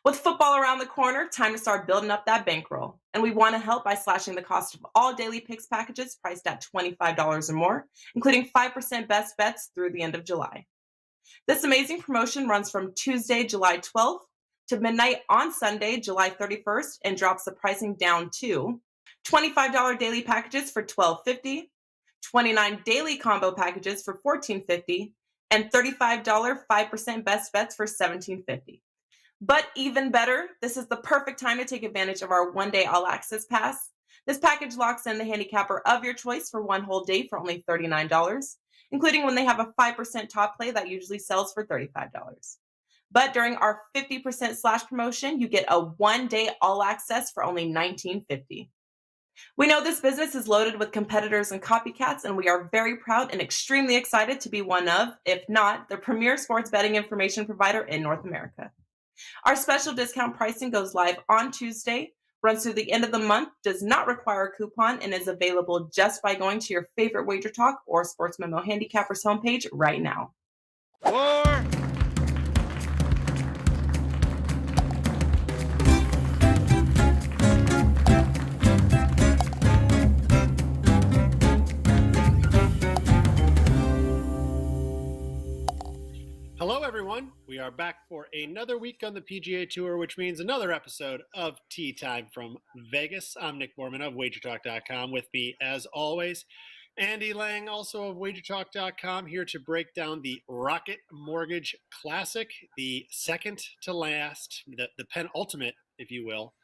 With football around the corner, time to start building up that bankroll. And we want to help by slashing the cost of all daily picks packages priced at $25 or more, including 5% best bets through the end of July. This amazing promotion runs from Tuesday, July 12th to midnight on Sunday, July 31st, and drops the pricing down to $25 daily packages for $12.50, 29 daily combo packages for $14.50, and $35 5% best bets for $17.50. But even better, this is the perfect time to take advantage of our one-day all-access pass. This package locks in the handicapper of your choice for one whole day for only $39, including when they have a 5% top play that usually sells for $35. But during our 50% slash promotion, you get a one-day all-access for only $19.50. We know this business is loaded with competitors and copycats, and we are very proud and extremely excited to be one of, if not, the premier sports betting information provider in North America. Our special discount pricing goes live on Tuesday, runs through the end of the month, does not require a coupon, and is available just by going to your favorite WagerTalk or Sports Memo Handicappers homepage right now. Four. Hello, everyone. We are back for another week on the PGA Tour, which means another episode of Tee Time from Vegas. I'm Nick Borrman of WagerTalk.com. With me, as always, Andy Lang, also of WagerTalk.com, here to break down the Rocket Mortgage Classic, the second to last, the penultimate, if you will,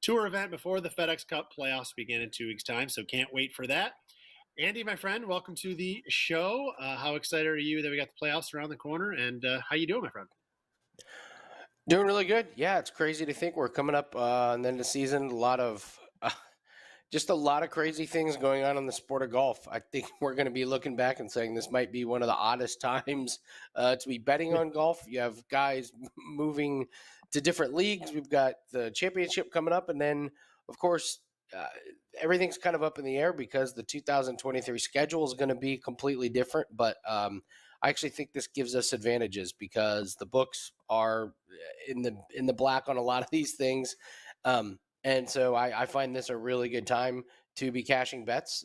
tour event before the FedEx Cup playoffs begin in 2 weeks' time, so can't wait for that. Andy, my friend, welcome to the show. How excited are you that we got the playoffs around the corner, and how you doing, my friend? Doing really good. Yeah, it's crazy to think we're coming up and then the season. Just a lot of crazy things going on in the sport of golf. I think we're going to be looking back and saying this might be one of the oddest times to be betting on golf. You have guys moving to different leagues. We've got the championship coming up, and then, of course, everything's kind of up in the air because the 2023 schedule is going to be completely different. But I actually think this gives us advantages because the books are in the black on a lot of these things. And so I find this a really good time to be cashing bets.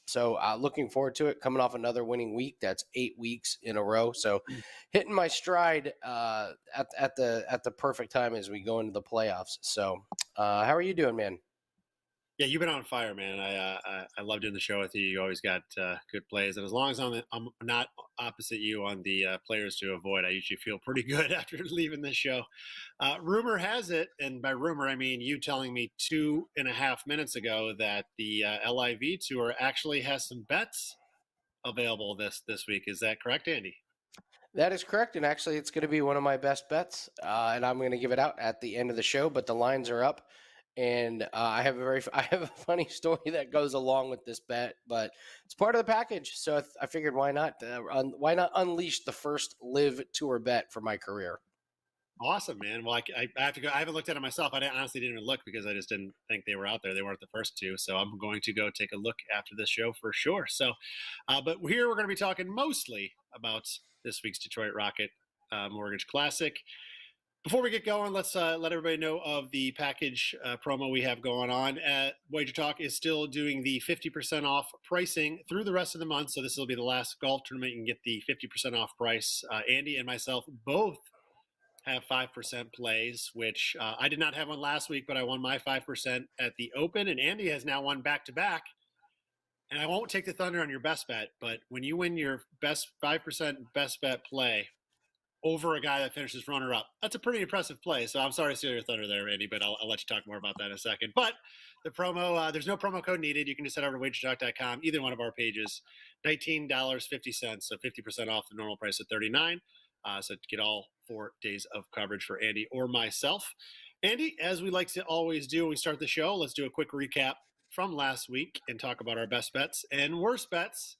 So looking forward to it, coming off another winning week. That's 8 weeks in a row. So hitting my stride at the perfect time as we go into the playoffs. So how are you doing, man? Yeah, you've been on fire, man. I love doing the show with you. You always got good plays, and as long as I'm not opposite you on the players to avoid, I usually feel pretty good after leaving the show. Rumor has it, and by rumor I mean you telling me 2.5 minutes ago that the LIV Tour actually has some bets available this week. Is that correct, Andy? That is correct, and actually it's going to be one of my best bets, and I'm going to give it out at the end of the show, but the lines are up. And I have a funny story that goes along with this bet, but it's part of the package. So I figured why not unleash the first live tour bet for my career. Awesome, man. Well, I have to go. I haven't looked at it myself. Honestly didn't even look because I just didn't think they were out there. They weren't the first two. So I'm going to go take a look after this show for sure. So, but here we're going to be talking mostly about this week's Detroit Rocket Mortgage Classic. Before we get going, let's let everybody know of the package promo we have going on. WagerTalk is still doing the 50% off pricing through the rest of the month. So this will be the last golf tournament. You can get the 50% off price. Andy and myself both have 5% plays, which I did not have one last week, but I won my 5% at the Open. And Andy has now won back-to-back. And I won't take the thunder on your best bet, but when you win your best 5% best bet play over a guy that finishes runner-up, that's a pretty impressive play. So I'm sorry to steal your thunder there, Andy, but I'll let you talk more about that in a second. But the promo, there's no promo code needed. You can just head over to WagerTalk.com, either one of our pages, $19.50, so 50% off the normal price of $39. So to get all 4 days of coverage for Andy or myself. Andy, as we like to always do when we start the show, let's do a quick recap from last week and talk about our best bets and worst bets.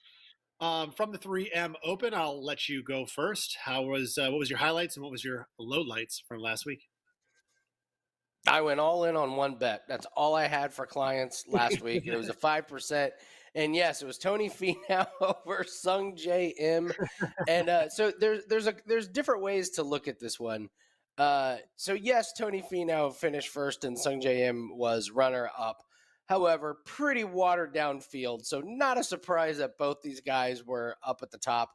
From the 3M Open, I'll let you go first. What was your highlights and what was your lowlights from last week? I went all in on one bet. That's all I had for clients last week. It was a 5%. And yes, it was Tony Finau over Sung J M. And so there's different ways to look at this one. So yes, Tony Finau finished first and Sung J M was runner up. However, pretty watered down field, so not a surprise that both these guys were up at the top.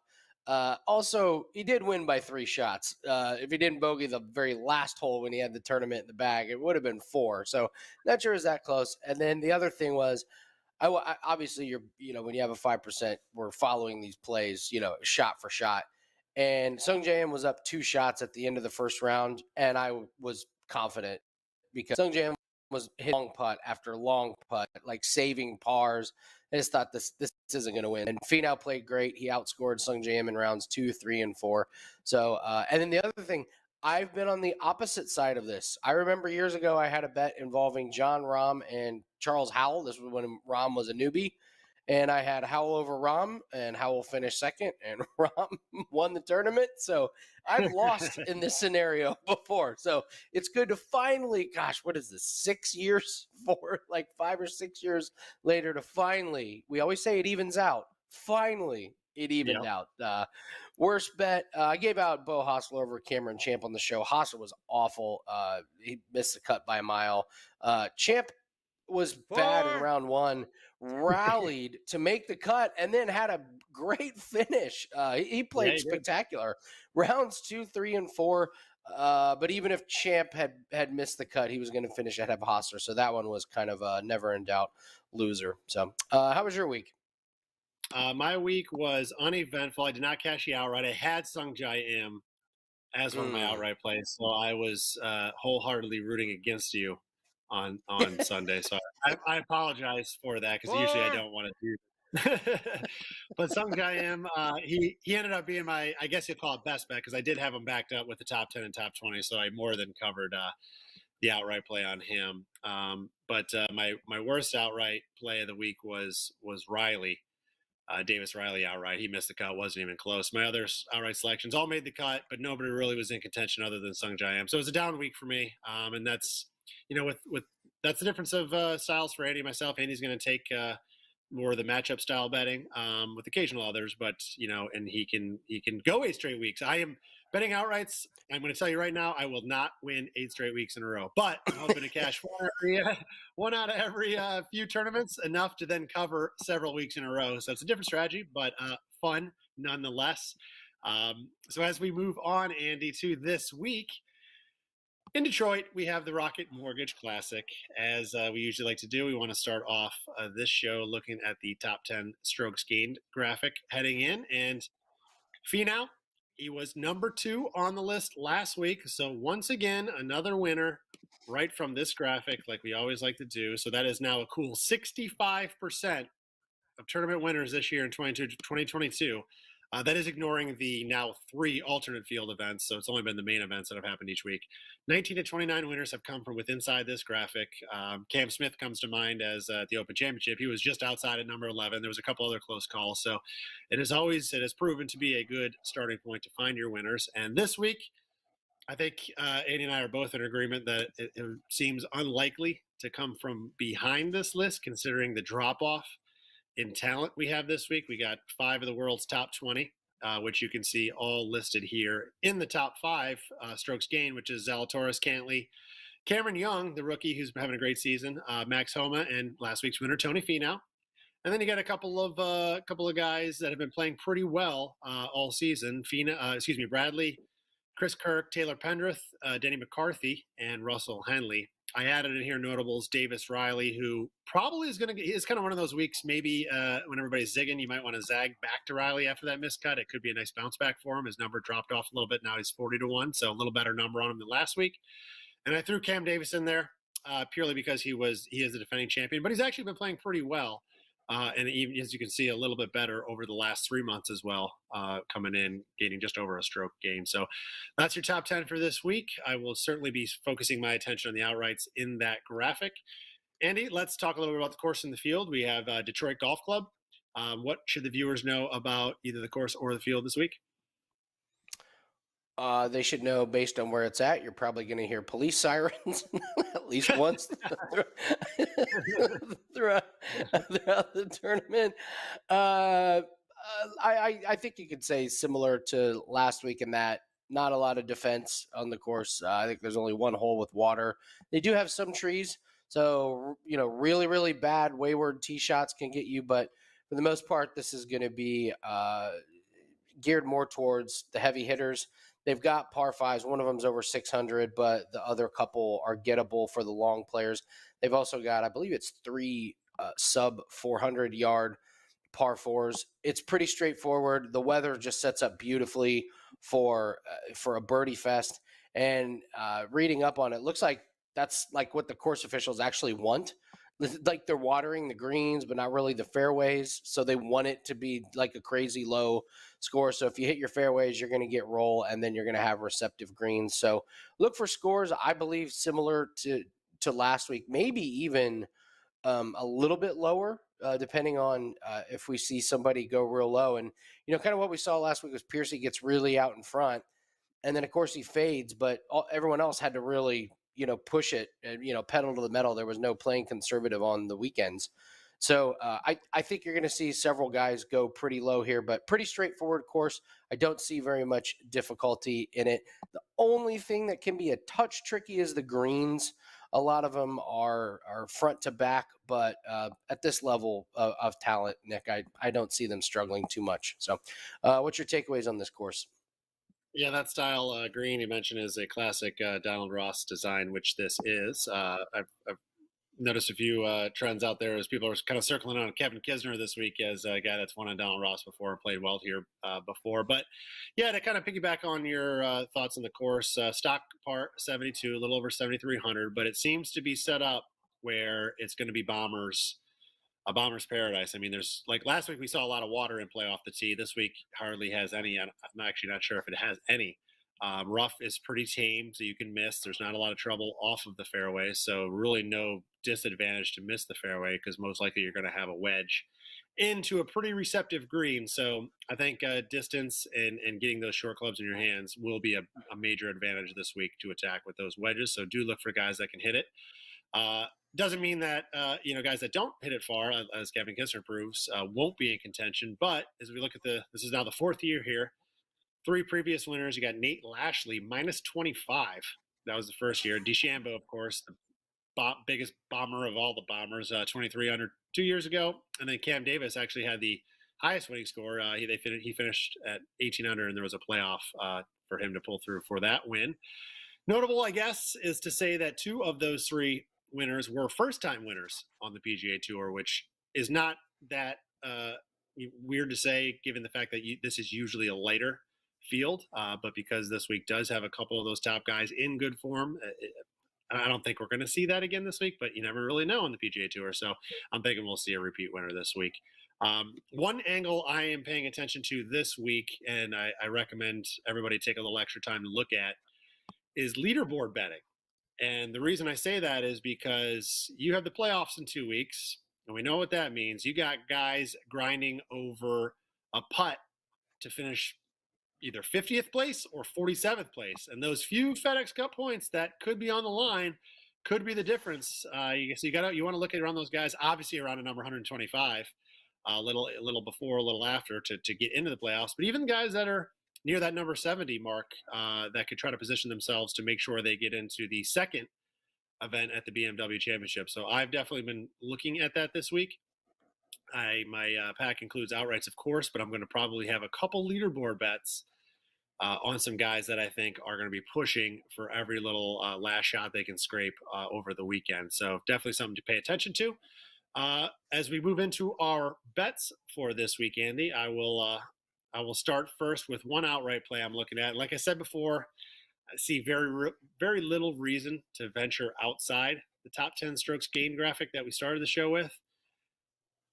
Also, he did win by 3 shots. If he didn't bogey the very last hole when he had the tournament in the bag, it would have been 4. So not sure it was that close. And then the other thing was, obviously when you have a 5%, we're following these plays, shot for shot. And Sung Jae was up 2 shots at the end of the first round, and I was confident because Sung Jae was hitting long putt after long putt, like saving pars. I just thought this isn't going to win. And Finau played great. He outscored Sung Jae in rounds 2, 3, and 4. So, and then the other thing, I've been on the opposite side of this. I remember years ago I had a bet involving John Rahm and Charles Howell. This was when Rahm was a newbie. And I had Howell over Rahm, and Howell finished second, and Rahm won the tournament. So I've lost in this scenario before. So it's good to finally, gosh, what is this, 6 years for, like 5 or 6 years later to finally, we always say it evens out. Finally, it evened out. Worst bet, I gave out Bo Hostler over Cameron Champ on the show. Hostler was awful. He missed the cut by a mile. Champ was bad in round 1, rallied to make the cut, and then had a great finish. He played spectacular. Rounds 2, 3, and 4. But even if Champ had missed the cut, he was going to finish ahead of Hostler. So that one was kind of a never in doubt loser. So how was your week? My week was uneventful. I did not cash the outright. I had Sung Jae Im as one of my outright plays, so I was wholeheartedly rooting against you on Sunday. So I apologize for that because usually I don't want to do that. But Sung Jae Im, he ended up being my, I guess you'd call it best bet because I did have him backed up with the top 10 and top 20, so I more than covered the outright play on him. But my worst outright play of the week was Riley. Davis Riley outright. He missed the cut, wasn't even close. My other outright selections all made the cut, but nobody really was in contention other than Sung Jae Im. So it was a down week for me. And that's, with that's the difference of styles for Andy and myself. Andy's going to take more of the matchup style betting with occasional others, but and he can go 8 straight weeks. I am betting outrights. I'm going to tell you right now, I will not win 8 straight weeks in a row, but I'm hoping to cash one out of every few tournaments, enough to then cover several weeks in a row. So it's a different strategy, but fun nonetheless. So as we move on, Andy, to this week, in Detroit, we have the Rocket Mortgage Classic. As we usually like to do, we want to start off this show looking at the top 10 strokes gained graphic heading in. And Finau, he was number 2 on the list last week. So once again, another winner right from this graphic, like we always like to do. So that is now a cool 65% of tournament winners this year in 2022. That is ignoring the now 3 alternate field events. So it's only been the main events that have happened each week. 19 to 29 winners have come from within inside this graphic. Cam Smith comes to mind as the Open Championship. He was just outside at number 11. There was a couple other close calls. So it has proven to be a good starting point to find your winners. And this week, I think Andy and I are both in agreement that it seems unlikely to come from behind this list, considering the drop-off in talent we have this week. We got 5 of the world's top 20, which you can see all listed here in the top 5 strokes gained, which is Zalatoris, Cantlay, Cameron Young, the rookie who's having a great season, Max Homa, and last week's winner Tony Finau. And then you got a couple of guys that have been playing pretty well all season. Bradley, Chris Kirk, Taylor Pendrith, Denny McCarthy, and Russell Henley. I added in here notables Davis Riley, who probably is kind of one of those weeks, maybe when everybody's zigging, you might want to zag back to Riley after that miscut. It could be a nice bounce back for him. His number dropped off a little bit. Now he's 40 to 1, so a little better number on him than last week. And I threw Cam Davis in there purely because he is the defending champion, but he's actually been playing pretty well. And even, as you can see, a little bit better over the last 3 months as well, coming in, gaining just over a stroke gain. So that's your top 10 for this week. I will certainly be focusing my attention on the outrights in that graphic. Andy, let's talk a little bit about the course in the field. We have Detroit Golf Club. What should the viewers know about either the course or the field this week? They should know, based on where it's at, you're probably going to hear police sirens at least once throughout the tournament. I think you could say similar to last week in that not a lot of defense on the course. I think there's only one hole with water. They do have some trees, so really, really bad wayward tee shots can get you. But for the most part, this is going to be geared more towards the heavy hitters. They've got par fives. One of them's over 600, but the other couple are gettable for the long players. They've also got, I believe it's 3 sub 400 yard par fours. It's pretty straightforward. The weather just sets up beautifully for a birdie fest. And reading up on it, looks like that's like what the course officials actually want. Like they're watering the greens, but not really the fairways. So they want it to be like a crazy low score. So if you hit your fairways, you're going to get roll, and then you're going to have receptive greens. So look for scores, I believe, similar to last week, maybe even a little bit lower, depending on if we see somebody go real low. And, kind of what we saw last week was Piercy gets really out in front, and then, of course, he fades, but everyone else had to really, push it, and, pedal to the metal. There was no playing conservative on the weekends. So I think you're going to see several guys go pretty low here, but pretty straightforward course. I don't see very much difficulty in it. The only thing that can be a touch tricky is the greens. A lot of them are front to back, but at this level of talent, Nick, I don't see them struggling too much. So what's your takeaways on this course? Yeah, that style green you mentioned is a classic Donald Ross design, which this is. I've noticed a few trends out there as people are kind of circling on Kevin Kisner this week as a guy that's won on Donald Ross before and played well here before. But yeah, to kind of piggyback on your thoughts on the course, stock part 72, a little over 7,300, but it seems to be set up where it's going to be a bomber's paradise. I mean, there's like last week we saw a lot of water in play off the tee. This week hardly has any. I'm actually not sure if it has any. Rough is pretty tame, so you can miss. There's not a lot of trouble off of the fairway, so really no disadvantage to miss the fairway because most likely you're going to have a wedge into a pretty receptive green. So I think distance and getting those short clubs in your hands will be a major advantage this week to attack with those wedges. So do look for guys that can hit it. Doesn't mean that guys that don't hit it far, as Kevin Kisner proves, won't be in contention. But as we look at this is now the 4th year here. 3 previous winners. You got Nate Lashley minus 25. That was the first year. DeChambeau, of course, the biggest bomber of all the bombers, 23 under 2 years ago. And then Cam Davis actually had the highest winning score. He finished at 18 under, and there was a playoff for him to pull through for that win. Notable, I guess, is to say that 2 of those 3 winners were first-time winners on the PGA Tour, which is not that weird to say, given the fact that this is usually a lighter field, but because this week does have a couple of those top guys in good form, I don't think we're going to see that again this week, but you never really know on the PGA Tour. So I'm thinking we'll see a repeat winner this week. One angle I am paying attention to this week, and I recommend everybody take a little extra time to look at, is leaderboard betting. And the reason I say that is because you have the playoffs in 2 weeks, and we know what that means. You got guys grinding over a putt to finish either 50th place or 47th place. And those few FedEx Cup points that could be on the line could be the difference. So you want to look at around those guys, obviously around a number 125, a little before, a little after to get into the playoffs. But even the guys that are near that number 70 mark that could try to position themselves to make sure they get into the second event at the BMW Championship. So I've definitely been looking at that this week. My pack includes outrights, of course, but I'm going to probably have a couple leaderboard bets on some guys that I think are going to be pushing for every little last shot they can scrape over the weekend. So definitely something to pay attention to. As we move into our bets for this week, Andy, I will start first with one outright play I'm looking at. Like I said before, I see very little reason to venture outside the top 10 strokes gained graphic that we started the show with.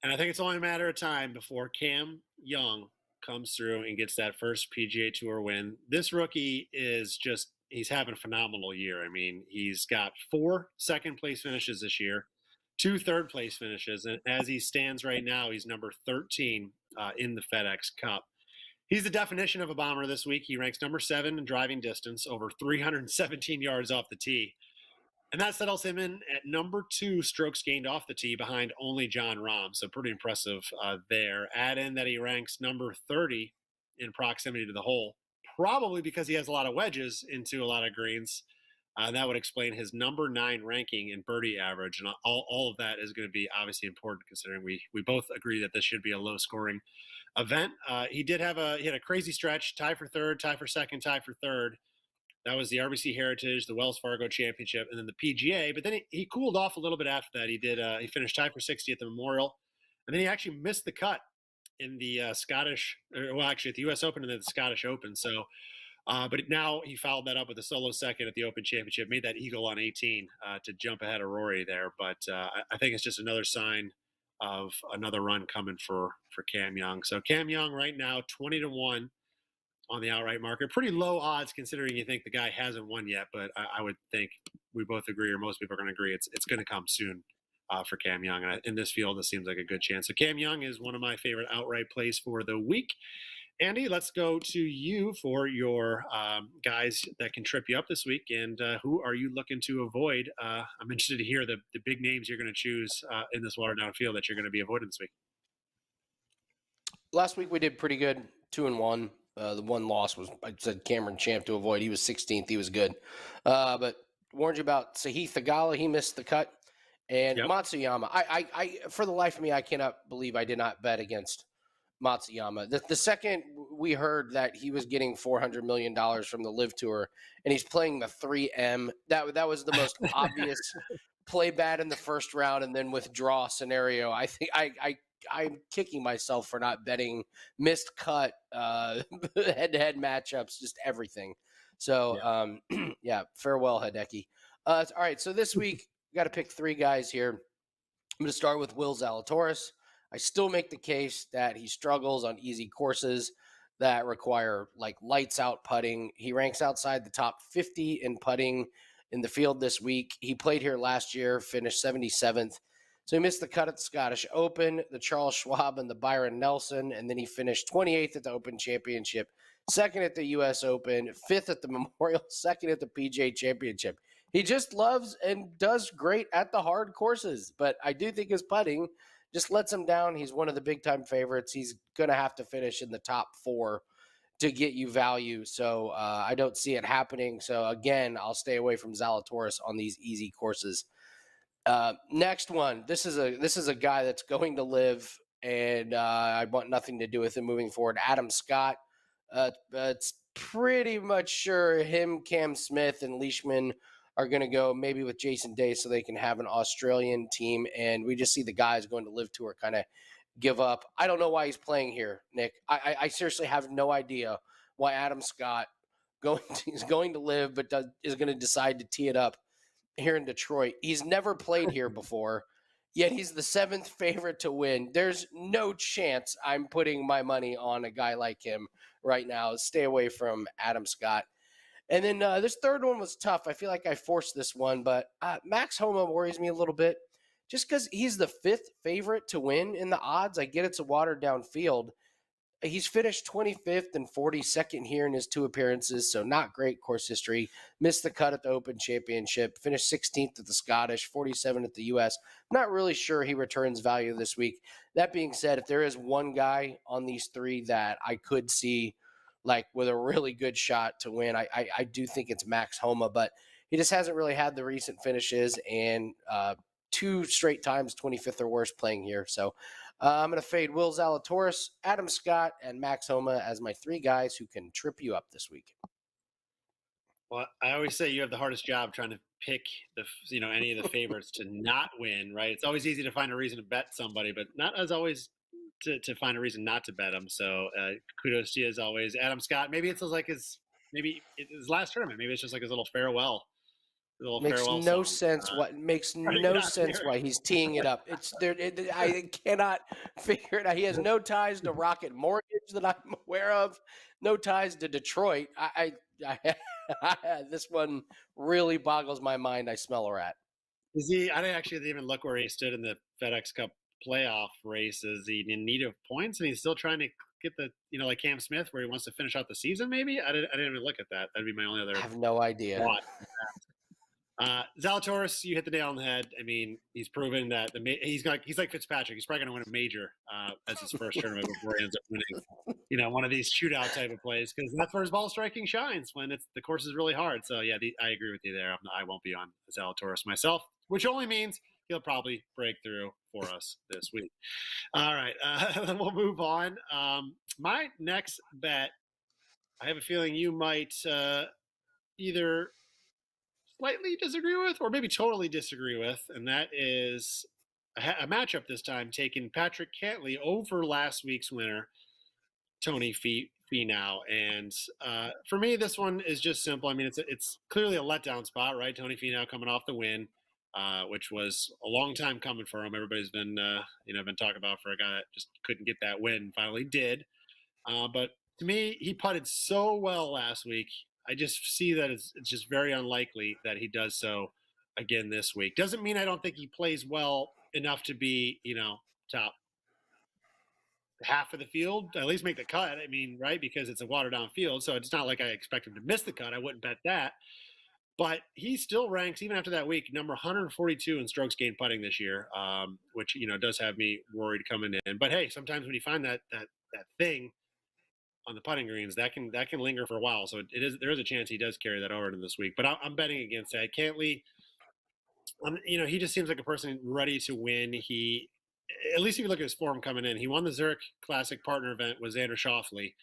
And I think it's only a matter of time before Cam Young comes through and gets that first PGA Tour win. This rookie he's having a phenomenal year. I mean, he's got 4 second-place finishes this year, 2 third-place finishes, and as he stands right now, he's number 13 in the FedEx Cup. He's the definition of a bomber this week. He ranks number 7 in driving distance, over 317 yards off the tee. And that settles him in at number 2 strokes gained off the tee behind only Jon Rahm. So pretty impressive there. Add in that he ranks number 30 in proximity to the hole probably because he has a lot of wedges into a lot of greens. That would explain his number 9 ranking in birdie average, and all of that is going to be obviously important considering we both agree that this should be a low scoring event. He had a crazy stretch, tie for third, tie for second, tie for third. That was the RBC Heritage, the Wells Fargo Championship, and then the PGA. But then he cooled off a little bit after that. He finished tied for 60 at the Memorial, and then he actually missed the cut in the at the U.S. Open and then the Scottish Open. So. But now he followed that up with a solo second at the Open Championship, made that eagle on 18 to jump ahead of Rory there. But I think it's just another sign of another run coming for Cam Young. So Cam Young right now 20-1 on the outright market. Pretty low odds considering you think the guy hasn't won yet. But I would think we both agree, or most people are going to agree, it's going to come soon for Cam Young. And in this field, this seems like a good chance. So Cam Young is one of my favorite outright plays for the week. Andy, let's go to you for your guys that can trip you up this week. And who are you looking to avoid? I'm interested to hear the big names you're going to choose in this watered-down field that you're going to be avoiding this week. Last week we did pretty good, 2-1. The one loss was, I said, Cameron Champ to avoid. He was 16th. He was good. But warned you about Sahith Theegala. He missed the cut. And Matsuyama. I for the life of me, I cannot believe I did not bet against Matsuyama. The second we heard that he was getting $400 million from the Live Tour and he's playing the 3M, that was the most obvious play bad in the first round and then withdraw scenario. I think I'm kicking myself for not betting missed cut, head-to-head matchups, just everything. So, farewell, Hideki. All right, so this week, got to pick 3 guys here. I'm going to start with Will Zalatoris. I still make the case that he struggles on easy courses that require like lights out putting. He ranks outside the top 50 in putting in the field this week. He played here last year, finished 77th. So he missed the cut at the Scottish Open, the Charles Schwab, and the Byron Nelson. And then he finished 28th at the Open Championship, 2nd at the U.S. Open, 5th at the Memorial, 2nd at the PGA Championship. He just loves and does great at the hard courses. But I do think his putting just lets him down. He's one of the big-time favorites. He's going to have to finish in the top 4 to get you value. So I don't see it happening. So, again, I'll stay away from Zalatoris on these easy courses. Next one. This is a guy that's going to live, and I want nothing to do with him moving forward. Adam Scott. It's pretty much sure him, Cam Smith, and Leishman are going to go maybe with Jason Day so they can have an Australian team. And we just see the guys going to Live Tour kind of give up. I don't know why he's playing here, Nick. I seriously have no idea why Adam Scott is going to Live but is going to decide to tee it up here in Detroit. He's never played here before, yet he's the 7th favorite to win. There's no chance I'm putting my money on a guy like him right now. Stay away from Adam Scott. And then this third one was tough. I feel like I forced this one, but Max Homa worries me a little bit just because he's the 5th favorite to win in the odds. I get it's a watered down field. He's finished 25th and 42nd here in his 2 appearances, so not great course history. Missed the cut at the Open Championship, finished 16th at the Scottish, 47th at the U.S. Not really sure he returns value this week. That being said, if there is one guy on these 3 that I could see like with a really good shot to win, I do think it's Max Homa, but he just hasn't really had the recent finishes and 2 straight times 25th or worse playing here. So I'm going to fade Will Zalatoris, Adam Scott, and Max Homa as my 3 guys who can trip you up this week. Well, I always say you have the hardest job trying to pick any of the favorites to not win, right? It's always easy to find a reason to bet somebody, but not as always to find a reason not to bet them. So kudos to you as always. Adam Scott, maybe it's like his last tournament. Maybe it's just like his little farewell. Makes no sense. Makes no sense why he's teeing it up. It's there. I cannot figure it out. He has no ties to Rocket Mortgage that I'm aware of. No ties to Detroit. This one really boggles my mind. I smell a rat. Is he? I didn't even look where he stood in the FedEx Cup playoff race. Is he in need of points and he's still trying to get the like Cam Smith where he wants to finish out the season? Maybe I didn't even look at that. That'd be my only other. I have no idea. Zalatoris, you hit the nail on the head. I mean, he's proven that he's like Fitzpatrick. He's probably going to win a major as his first tournament before he ends up winning one of these shootout type of plays, because that's where his ball striking shines when the course is really hard. So yeah, I agree with you there. I won't be on Zalatoris myself, which only means he'll probably break through for us this week. All right, then we'll move on. My next bet, I have a feeling you might either slightly disagree with or maybe totally disagree with, and that is a matchup this time taking Patrick Cantlay over last week's winner, Tony Finau. And for me, this one is just simple. I mean, it's clearly a letdown spot, right? Tony Finau coming off the win, which was a long time coming for him. Everybody's been been talking about for a guy that just couldn't get that win, finally did. But to me, he putted so well last week. I just see that it's just very unlikely that he does so again this week. Doesn't mean I don't think he plays well enough to be, top half of the field, at least make the cut. I mean, right? Because it's a watered down field. So it's not like I expect him to miss the cut. I wouldn't bet that. But he still ranks, even after that week, number 142 in strokes gained putting this year, which, does have me worried coming in. But hey, sometimes when you find that thing on the putting greens, that can linger for a while. So there is a chance he does carry that over into this week. But I'm betting against that. Cantlay, he just seems like a person ready to win. He, at least if you look at his form coming in, he won the Zurich Classic partner event with Xander Schauffele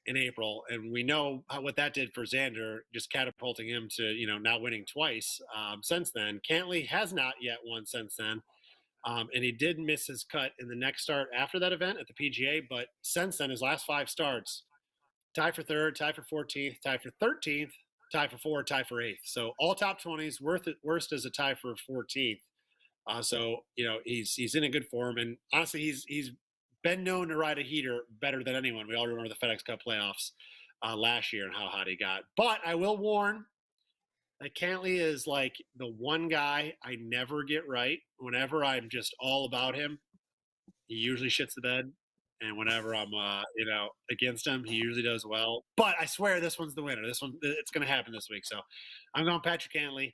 in April, and we know what that did for Xander, just catapulting him to not winning twice since then. Cantlay has not yet won since then. And he did miss his cut in the next start after that event at the PGA. But since then, his last 5 starts, tie for 3rd, tie for 14th, tie for 13th, tie for 4th, tie for 8th. So all top 20s, worst is a tie for 14th. So, he's in a good form. And honestly, he's been known to ride a heater better than anyone. We all remember the FedEx Cup playoffs last year and how hot he got. But I will warn, Cantlay is like the one guy I never get right. Whenever I'm just all about him, he usually shits the bed. And whenever I'm, against him, he usually does well. But I swear this one's the winner. This one, it's going to happen this week. So I'm going Patrick Cantlay,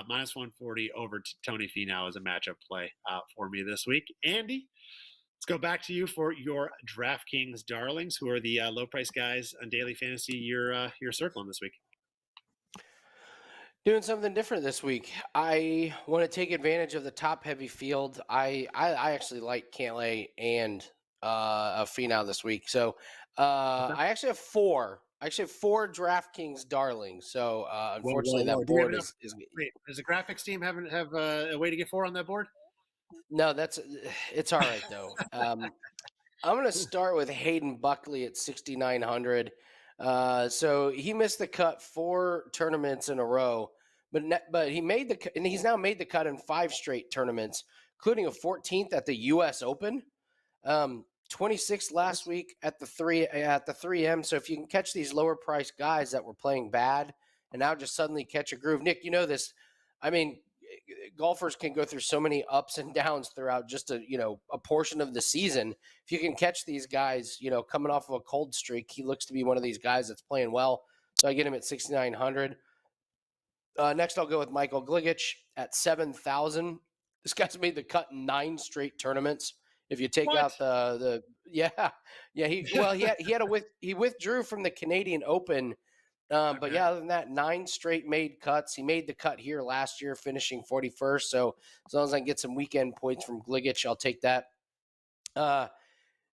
minus 140 over to Tony Finau as a matchup play for me this week. Andy, let's go back to you for your DraftKings darlings, who are the low price guys on daily fantasy you're circling this week. Doing something different this week. I want to take advantage of the top heavy field. I actually like Cantlay and Finau this week. So I actually have 4. Actually, 4 DraftKings darlings. So unfortunately, that board is. Wait, does the graphics team have a way to get 4 on that board? No, it's all right though. I'm going to start with Hayden Buckley at 6,900. So he missed the cut 4 tournaments in a row, but he made and he's now made the cut in 5 straight tournaments, including a 14th at the U.S. Open, 26th last week at the 3M. So if you can catch these lower priced guys that were playing bad and now just suddenly catch a groove, Nick, you know this. I mean, golfers can go through so many ups and downs throughout just a portion of the season. If you can catch these guys, coming off of a cold streak, he looks to be one of these guys that's playing well. So I get him at 6,900. Next, I'll go with Michael Gligic at 7,000. This guy's made the cut in 9 straight tournaments. If you take out he withdrew from the Canadian Open. But yeah, other than that, 9 straight made cuts. He made the cut here last year, finishing 41st. So as long as I can get some weekend points from Gligic, I'll take that.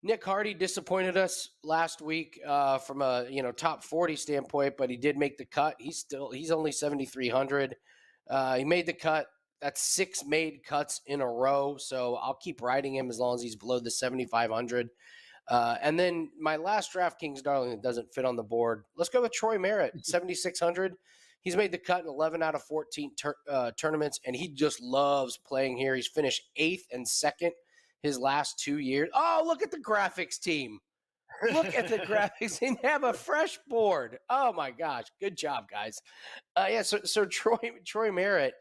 Nick Hardy disappointed us last week from a top 40 standpoint, but he did make the cut. He's only 7,300. He made the cut. That's 6 made cuts in a row. So I'll keep riding him as long as he's below the 7,500. And then my last DraftKings darling that doesn't fit on the board, let's go with Troy Merritt, 7,600. He's made the cut in 11 out of 14 tournaments, and he just loves playing here. He's finished 8th and 2nd his last 2 years. Oh, look at the graphics team. Look at the graphics. They have a fresh board. Oh, my gosh. Good job, guys. So Troy Merritt,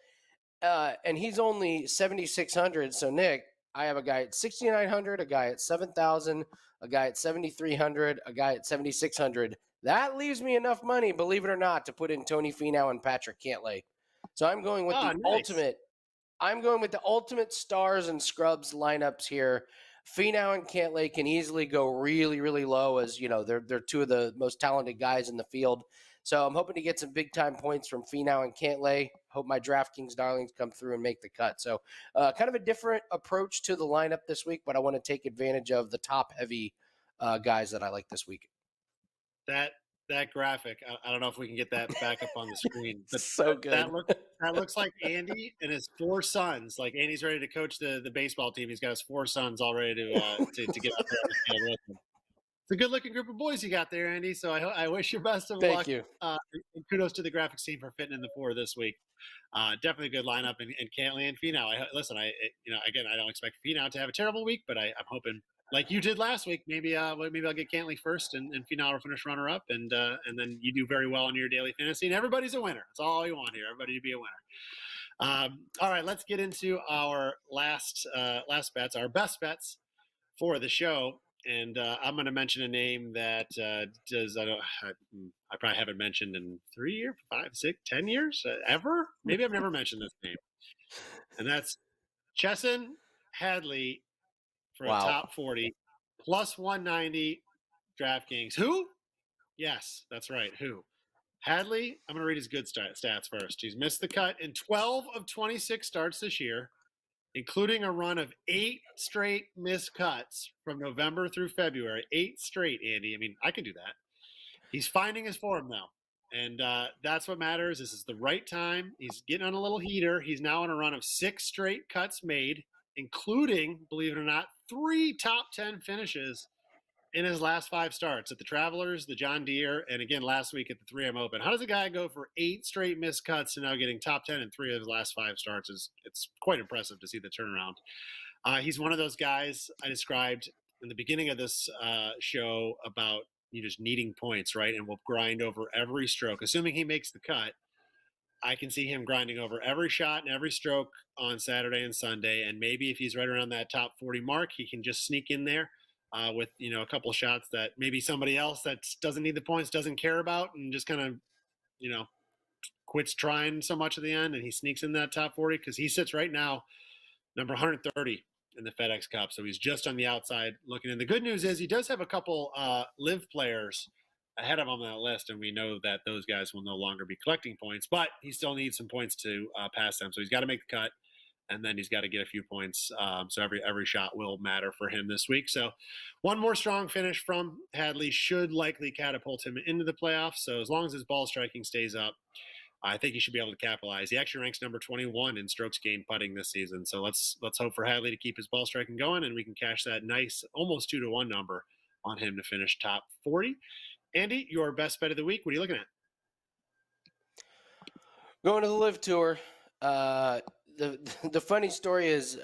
and he's only 7,600. So, Nick, I have a guy at 6,900, a guy at 7,000, a guy at 7,300, a guy at 7,600. That leaves me enough money, believe it or not, to put in Tony Finau and Patrick Cantlay. So I'm going with ultimate. I'm going with the ultimate stars and scrubs lineups here. Finau and Cantlay can easily go really, really low, as they're two of the most talented guys in the field. So I'm hoping to get some big time points from Finau and Cantlay. Hope my DraftKings darlings come through and make the cut. So kind of a different approach to the lineup this week, but I want to take advantage of the top heavy guys that I like this week. That graphic, I don't know if we can get that back up on the screen, but So good. that looks like Andy and his 4 sons. Like Andy's ready to coach the baseball team. He's got his 4 sons all ready to get out there on the field with him. It's a good-looking group of boys you got there, Andy. So I wish you best of luck. Thank you. And kudos to the graphics team for fitting in the 4 this week. Definitely a good lineup, and Cantlay and Finau. Again, I don't expect Finau to have a terrible week, but I'm hoping, like you did last week, maybe I'll get Cantlay first, and Finau will finish runner-up, and then you do very well in your daily fantasy, and everybody's a winner. That's all you want here, everybody to be a winner. All right, let's get into our last bets, our best bets for the show. And I'm going to mention a name that I probably haven't mentioned in 3 years, 5, 6, 10 years, ever. Maybe I've never mentioned this name. And that's Chesson Hadley for a top 40, plus 190 DraftKings. Who? Yes, that's right. Who? Hadley, I'm going to read his good stats first. He's missed the cut in 12 of 26 starts this year, including a run of 8 straight missed cuts from November through February. 8 straight, Andy. I mean, I can do that. He's finding his form, though. And that's what matters. This is the right time. He's getting on a little heater. He's now on a run of 6 straight cuts made, including, believe it or not, 3 top 10 finishes in his last 5 starts at the Travelers, the John Deere, and again last week at the 3M Open. How does a guy go for 8 straight missed cuts to now getting top 10 in 3 of his last 5 starts? It's quite impressive to see the turnaround. He's one of those guys I described in the beginning of this show about you just needing points, right? And will grind over every stroke. Assuming he makes the cut, I can see him grinding over every shot and every stroke on Saturday and Sunday. And maybe if he's right around that top 40 mark, he can just sneak in there with a couple of shots that maybe somebody else that doesn't need the points doesn't care about, and just kind of quits trying so much at the end, and he sneaks in that top 40 because he sits right now number 130 in the FedEx Cup, so he's just on the outside looking in. The good news is he does have a couple live players ahead of him on that list, and we know that those guys will no longer be collecting points, but he still needs some points to pass them, so he's got to make the cut. And then he's got to get a few points. So every shot will matter for him this week. So one more strong finish from Hadley should likely catapult him into the playoffs. So as long as his ball striking stays up, I think he should be able to capitalize. He actually ranks number 21 in strokes gained putting this season. So let's hope for Hadley to keep his ball striking going, and we can cash that nice almost 2-1 number on him to finish top 40. Andy, your best bet of the week. What are you looking at? Going to the Live Tour. The funny story is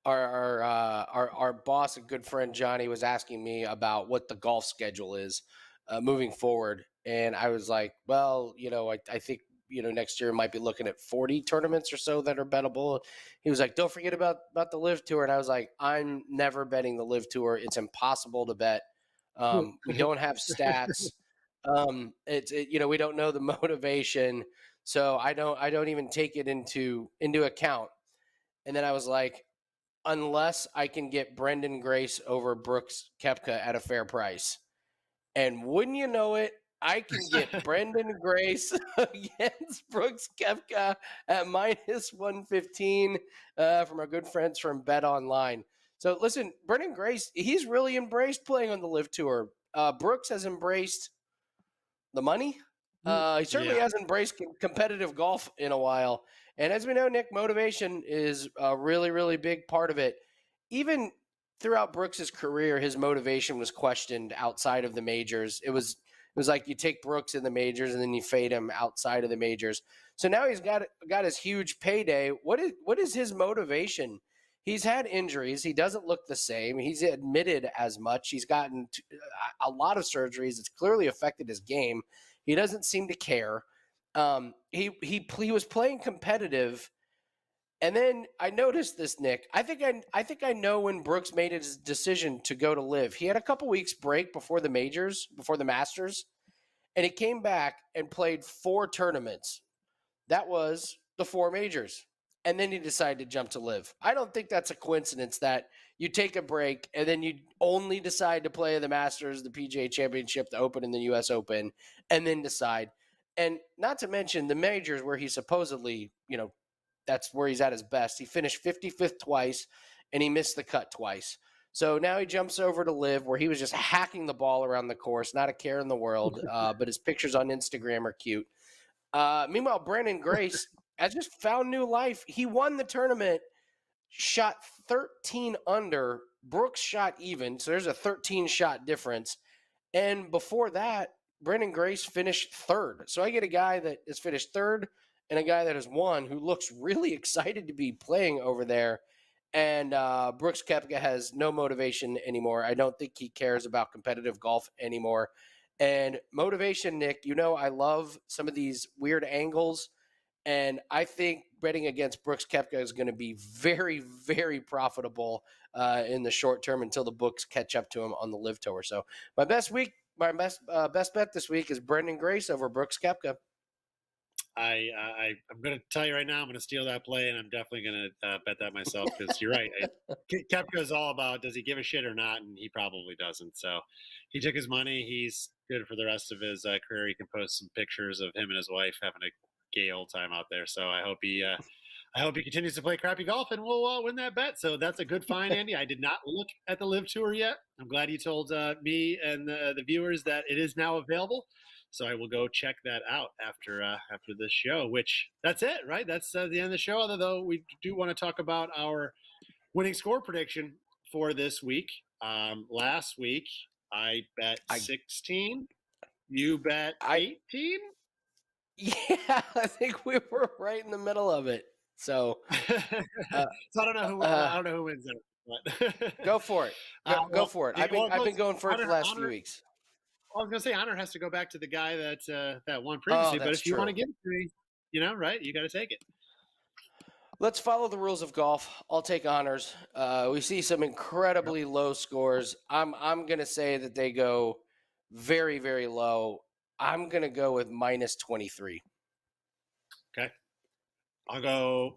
our boss and good friend Johnny was asking me about what the golf schedule is moving forward, and I was like, well, I think next year might be looking at 40 tournaments or so that are bettable. He was like, don't forget about the Live Tour, and I was like, I'm never betting the Live Tour. It's impossible to bet. We don't have stats. We don't know the motivation. So I don't even take it into account. And then I was like, unless I can get Brendan Grace over Brooks Koepka at a fair price. And wouldn't you know it, I can get Brendan Grace against Brooks Koepka at minus 115 from our good friends from Bet Online. So listen, Brendan Grace, he's really embraced playing on the Live Tour. Brooks has embraced the money. He certainly hasn't embraced competitive golf in a while. And as we know, Nick, motivation is a really, really big part of it. Even throughout Brooks's career, his motivation was questioned outside of the majors. It was like you take Brooks in the majors and then you fade him outside of the majors. So now he's got his huge payday. What is his motivation? He's had injuries. He doesn't look the same. He's admitted as much. He's gotten a lot of surgeries. It's clearly affected his game. He doesn't seem to care. He was playing competitive, and then I noticed this, Nick. I think I know when Brooks made his decision to go to Live. He had a couple weeks break before the majors, before the Masters, and he came back and played 4 tournaments. That was the 4 majors, and then he decided to jump to Live. I don't think that's a coincidence that you take a break, and then you only decide to play the Masters, the PGA Championship, the Open, and the U.S. Open, and then decide. And not to mention the majors where he supposedly, that's where he's at his best. He finished 55th twice, and he missed the cut twice. So now he jumps over to Live, where he was just hacking the ball around the course, not a care in the world, but his pictures on Instagram are cute. Meanwhile, Brandon Grace has just found new life. He won the tournament, shot 13 under. Brooks shot even, so there's a 13-shot difference. And before that, Brandon Grace finished third. So I get a guy that has finished third and a guy that has won who looks really excited to be playing over there. And Brooks Koepka has no motivation anymore. I don't think he cares about competitive golf anymore. And motivation, Nick, I love some of these weird angles. And I think betting against Brooks Koepka is going to be very, very profitable in the short term until the books catch up to him on the Live Tour. So my best bet this week is Brendan Grace over Brooks Koepka. I'm going to tell you right now, I'm going to steal that play, and I'm definitely going to bet that myself because you're right. Koepka is all about does he give a shit or not, and he probably doesn't. So he took his money. He's good for the rest of his career. He can post some pictures of him and his wife having a gay old time out there. So I hope he continues to play crappy golf and we'll win that bet. So that's a good find, Andy. I did not look at the Live Tour yet. I'm glad you told me and the viewers that it is now available. So I will go check that out after this show, which that's it, right? That's the end of the show. Although we do want to talk about our winning score prediction for this week. Last week, I bet 16. You bet 18? Yeah, I think we were right in the middle of it. So, so I don't know who wins it. But go for it. Go for it. I've been going for it the last few weeks. I was going to say Honor has to go back to the guy that won previously. But if you want to give it to me, right, you got to take it. Let's follow the rules of golf. I'll take Honors. We see some incredibly low scores. I'm going to say that they go very, very low. I'm going to go with minus 23. Okay. I'll go,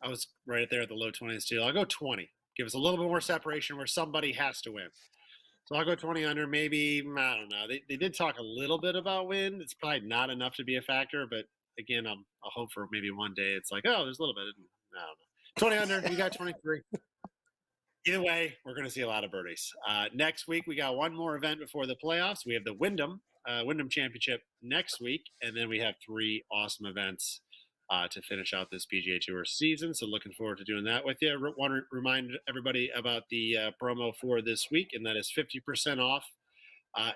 I was right there at the low 20s too. I'll go 20. Give us a little bit more separation where somebody has to win. So I'll go 20 under, maybe, I don't know. They did talk a little bit about wind. It's probably not enough to be a factor, but again, I'll hope for maybe one day it's like, oh, there's a little bit. I don't know. 20 under, you got 23. Either way, we're going to see a lot of birdies. Next week, we got one more event before the playoffs. We have the Wyndham Championship next week, and then we have 3 awesome events to finish out this PGA Tour season. So looking forward to doing that with you. Want to remind everybody about the promo for this week, and that is 50% off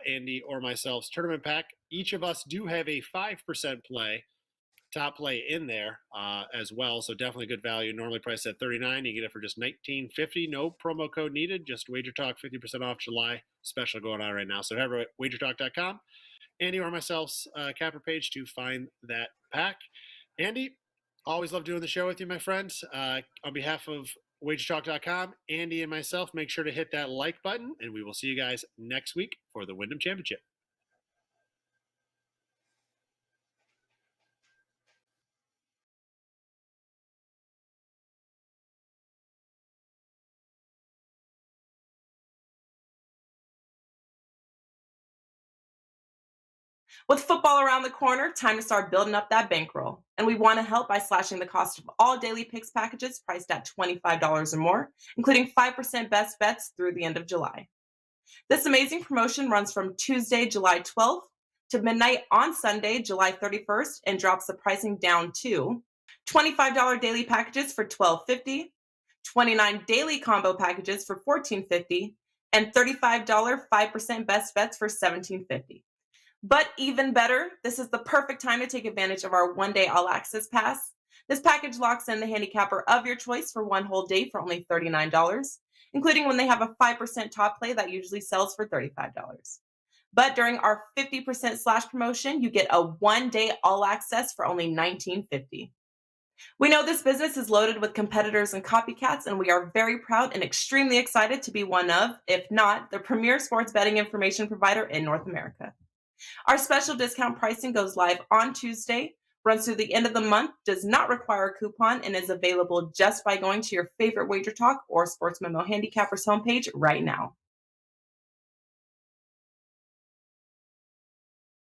Andy or myself's tournament pack. Each of us do have a 5% top play in there as well. So definitely good value. Normally priced at $39. You get it for just $19.50. No promo code needed. Just WagerTalk 50% off July special going on right now. So head over at WagerTalk.com. Andy or myself's capper page to find that pack. Andy, always love doing the show with you, my friends. On behalf of WagerTalk.com, Andy and myself, make sure to hit that like button, and we will see you guys next week for the Wyndham Championship. With football around the corner, time to start building up that bankroll. And we want to help by slashing the cost of all daily picks packages priced at $25 or more, including 5% best bets through the end of July. This amazing promotion runs from Tuesday, July 12th to midnight on Sunday, July 31st, and drops the pricing down to $25 daily packages for $12.50, $29 daily combo packages for $14.50, and $35 5% best bets for $17.50. But even better, this is the perfect time to take advantage of our one-day all-access pass. This package locks in the handicapper of your choice for one whole day for only $39, including when they have a 5% top play that usually sells for $35. But during our 50% slash promotion, you get a one-day all-access for only $19.50. We know this business is loaded with competitors and copycats, and we are very proud and extremely excited to be one of, if not, the premier sports betting information provider in North America. Our special discount pricing goes live on Tuesday, Runs through the end of the month, does not require a coupon, and is available just by going to your favorite WagerTalk or Sports Memo Handicappers homepage right now.